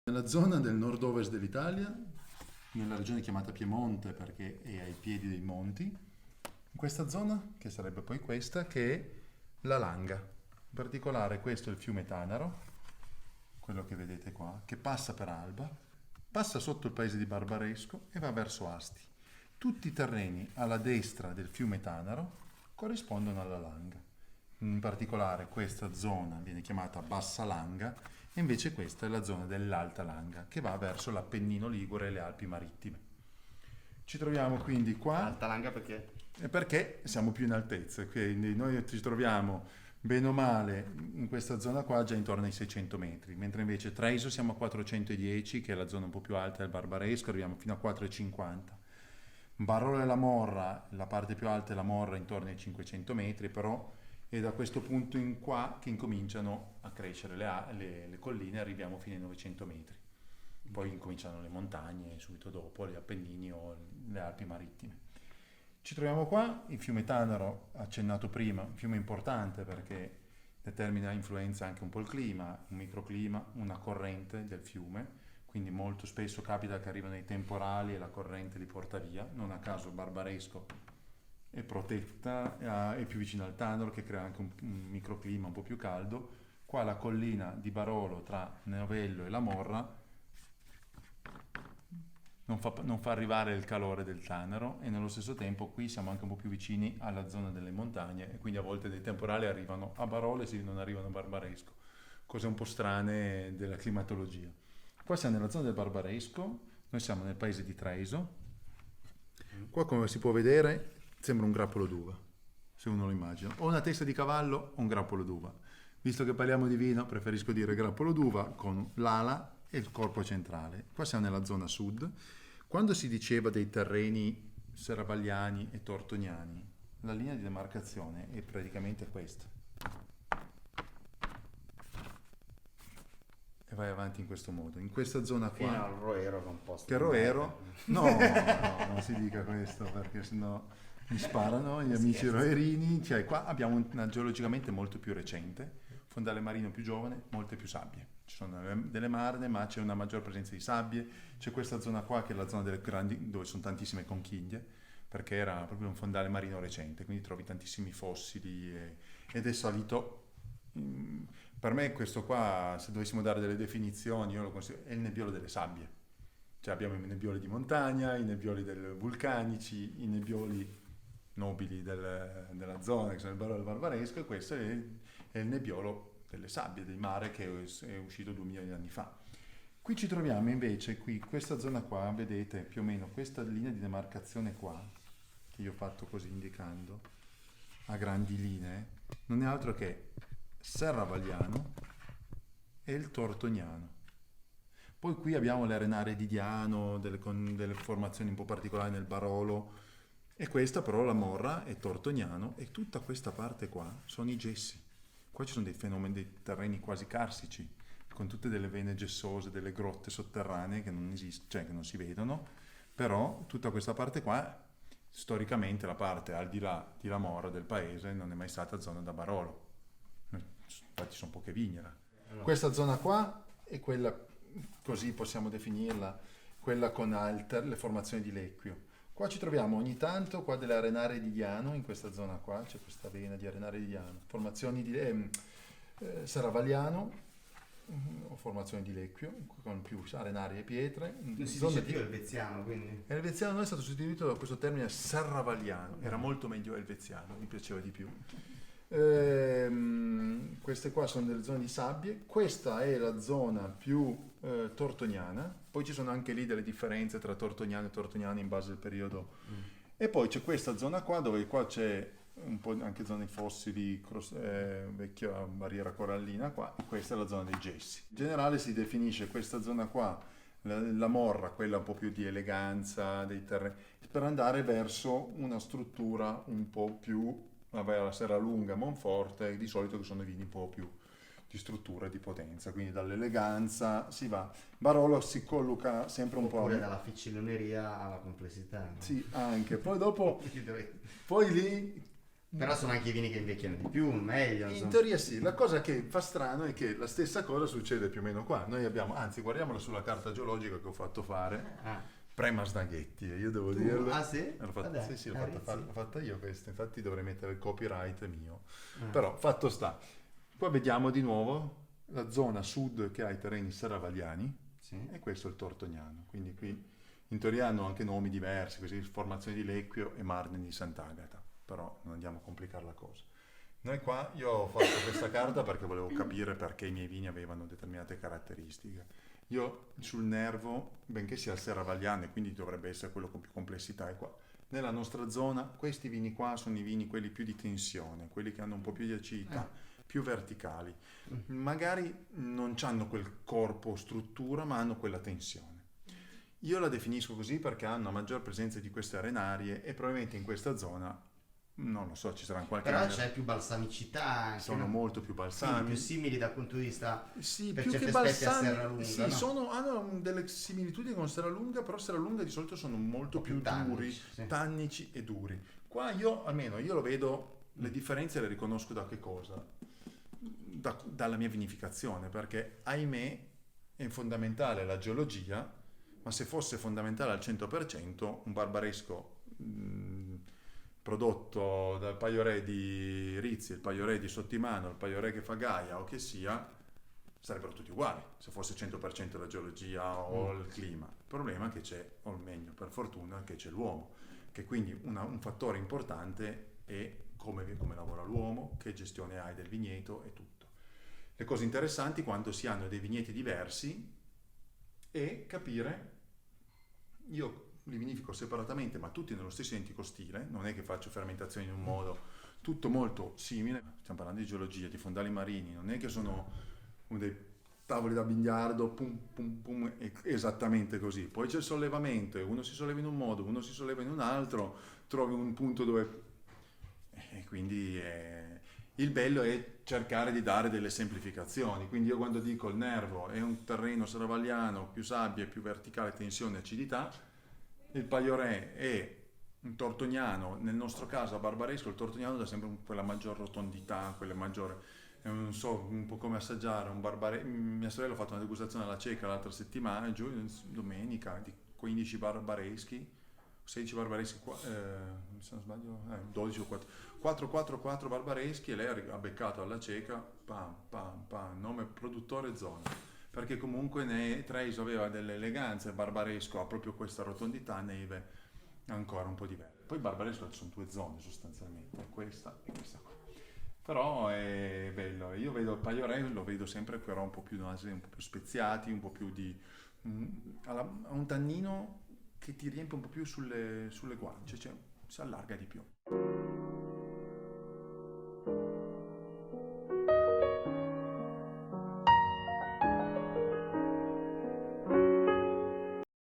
Nella zona del nord-ovest dell'Italia, nella regione chiamata Piemonte perché è ai piedi dei monti, in questa zona, che sarebbe poi questa, che è la Langa. In particolare questo è il fiume Tanaro, quello che vedete qua, che passa per Alba, passa sotto il paese di Barbaresco e va verso Asti. Tutti i terreni alla destra del fiume Tanaro corrispondono alla Langa. In particolare questa zona viene chiamata Bassa Langa e invece questa è la zona dell'Alta Langa che va verso l'Appennino Ligure e le Alpi Marittime. Ci troviamo quindi qua Alta Langa perché? perché siamo più in altezza, quindi noi ci troviamo bene o male in questa zona qua già intorno ai 600 metri, mentre invece Treviso siamo a 410, che è la zona un po' più alta del Barbaresco, arriviamo fino a 450. Barolo e la Morra, la parte più alta è la Morra intorno ai 500 metri, però è da questo punto in qua che incominciano a crescere le colline, arriviamo fino ai 900 metri. Poi incominciano le montagne subito dopo, gli Appennini o le Alpi Marittime. Ci troviamo qua, il fiume Tanaro, accennato prima, un fiume importante perché determina, influenza anche un po' il clima, un microclima, una corrente del fiume, quindi molto spesso capita che arrivano i temporali e la corrente li porta via, non a caso Barbaresco è protetta, è più vicino al Tanaro che crea anche un microclima un po' più caldo. Qua la collina di Barolo tra Novello e la Morra non fa arrivare il calore del Tanaro e nello stesso tempo qui siamo anche un po' più vicini alla zona delle montagne e quindi a volte dei temporali arrivano a Barolo e non arrivano a Barbaresco, cose un po' strane della climatologia. Qua siamo nella zona del Barbaresco, noi siamo nel paese di Treviso. Qua come si può vedere sembra un grappolo d'uva, se uno lo immagina, o una testa di cavallo o un grappolo d'uva. Visto che parliamo di vino preferisco dire grappolo d'uva con l'ala e il corpo centrale. Qua siamo nella zona sud. Quando si diceva dei terreni serravagliani e tortoniani, la linea di demarcazione è praticamente questa. E vai avanti in questo modo. In questa zona qua... Fino al Roero composto. Che Roero? No, no, non si dica questo perché sennò mi sparano gli amici roerini. Cioè, qua abbiamo una geologicamente molto più recente, fondale marino più giovane, molte più sabbie. Ci sono delle marne, ma c'è una maggior presenza di sabbie. C'è questa zona qua che è la zona delle grandi, dove sono tantissime conchiglie, perché era proprio un fondale marino recente, quindi trovi tantissimi fossili ed è salito. Per me questo qua, se dovessimo dare delle definizioni, io lo considero, è il nebbiolo delle sabbie. Cioè abbiamo i nebbioli di montagna, i nebbioli vulcanici, i nebbioli nobili della zona, che sono il Barolo del Barbaresco, e questo è il nebbiolo delle sabbie, del mare che è uscito 2000 di anni fa. Qui ci troviamo invece, questa zona qua, vedete più o meno questa linea di demarcazione qua, che io ho fatto così indicando, a grandi linee, non è altro che Serravagliano e il Tortoniano. Poi qui abbiamo le arenarie di Diano, con delle formazioni un po' particolari nel Barolo, e questa però la Morra è Tortoniano e tutta questa parte qua sono i gessi. Qua ci sono dei fenomeni, dei terreni quasi carsici, con tutte delle vene gessose, delle grotte sotterranee che non esistono, cioè che non si vedono, però tutta questa parte qua, storicamente la parte al di là di La Morra del paese non è mai stata zona da Barolo. Infatti sono poche vigne là. Questa zona qua è quella, così possiamo definirla, quella con le formazioni di Lecchio. Qua ci troviamo ogni tanto qua delle arenarie di Diano, in questa zona qua c'è questa vena di arenarie di Diano, formazioni di Serravagliano o formazioni di Lecchio con più arenarie e pietre. Non si dice più elveziano, quindi. Elveziano è stato sostituito da questo termine Serravagliano, era molto meglio elveziano, mi piaceva di più. Queste qua sono delle zone di sabbie, questa è la zona più tortoniana, poi ci sono anche lì delle differenze tra tortoniano e tortoniano in base al periodo, e poi c'è questa zona qua dove qua c'è un po' anche zone fossili, vecchia barriera corallina qua, e questa è la zona dei gessi. In generale si definisce questa zona qua, la Morra, quella un po' più di eleganza dei terreni, per andare verso una struttura un po' più vai alla Serralunga, Monforte, di solito che sono vini un po' più di struttura e di potenza, quindi dall'eleganza si va. Barolo si colloca sempre un po'... Oppure dalla ficciloneria alla complessità. No? Sì, anche. Poi dopo, poi lì Però sono anche i vini che invecchiano di più, meglio, In insomma. teoria sì, la cosa che fa strano è che la stessa cosa succede più o meno qua. Noi abbiamo, anzi guardiamola sulla carta geologica che ho fatto fare, Ah, pre-Masnaghetti, e io devo tu? dirlo. Ah, sì? L'ho fatta, Vabbè, sì, sì, Rizzi. l'ho fatta io questa, infatti dovrei mettere il copyright mio. Ah, Però fatto sta. Qua vediamo di nuovo la zona sud che ha i terreni serravagliani sì. e questo è il Tortognano. Quindi qui in teoria hanno anche nomi diversi, così formazione di Lecchio e Marne di Sant'Agata, però non andiamo a complicare la cosa. Noi qua, io ho fatto questa carta perché volevo capire perché i miei vini avevano determinate caratteristiche. Io sul Nervo, benché sia il Serravagliano e quindi dovrebbe essere quello con più complessità, è qua. Nella nostra zona questi vini qua sono i vini quelli più di tensione, quelli che hanno un po' più di acidità, più verticali. Magari non hanno quel corpo struttura, ma hanno quella tensione. Io la definisco così perché hanno una maggior presenza di queste arenarie e probabilmente in questa zona, non lo so, ci sarà qualche Però c'è più balsamicità anche, sono no? molto più Quindi balsami. più simili dal punto di vista, Sì, per più certi che aspetti, a balsami, Serralunga, sì, no? hanno delle similitudini con Serralunga, però Serralunga di solito sono molto Un po' più più tannici, duri, sì. tannici e duri. Qua almeno io lo vedo, le differenze le riconosco da che cosa? Dalla mia vinificazione, perché ahimè è fondamentale la geologia, ma se fosse fondamentale al 100%, un barbaresco prodotto dal Paiorè di Rizzi, il Paiorè di Sottimano, il Paiorè che fa Gaia o che sia, sarebbero tutti uguali se fosse 100% la geologia o il clima. Il problema è che c'è, o meglio, per fortuna, che c'è l'uomo, che quindi un fattore importante è come lavora l'uomo, che gestione hai del vigneto e tutto. Le cose interessanti quando si hanno dei vigneti diversi è capire, io li vinifico separatamente ma tutti nello stesso identico stile, non è che faccio fermentazione in un modo, tutto molto simile, stiamo parlando di geologia, di fondali marini, non è che sono dei tavoli da biliardo, pum pum pum, esattamente così. Poi c'è il sollevamento, e uno si solleva in un modo, uno si solleva in un altro, trovi un punto dove... E quindi il bello è cercare di dare delle semplificazioni. Quindi io quando dico il Nervo è un terreno serravagliano, più sabbia, più verticale, tensione, acidità, il Paiorè è un tortognano, nel nostro caso a Barbaresco il tortognano dà sempre quella maggior rotondità, quella maggiore, non so, un po' come assaggiare un barbaresco. Mia sorella ha fatto una degustazione alla cieca l'altra settimana, domenica, di 15 barbareschi, 16 barbareschi, se non sbaglio, 12 o 4 barbareschi, e lei ha beccato alla cieca, pam, pam, pam, nome produttore zona. Perché comunque Treviso aveva delle eleganze, Barbaresco ha proprio questa rotondità, Neve ancora un po' diversa. Poi Barbaresco sono due zone sostanzialmente, questa e questa qua. Però è bello, io vedo il Paiorè, lo vedo sempre però un po' più nasi, un po' più speziati, un po' più di... ha un tannino che ti riempie un po' più sulle guance, cioè si allarga di più.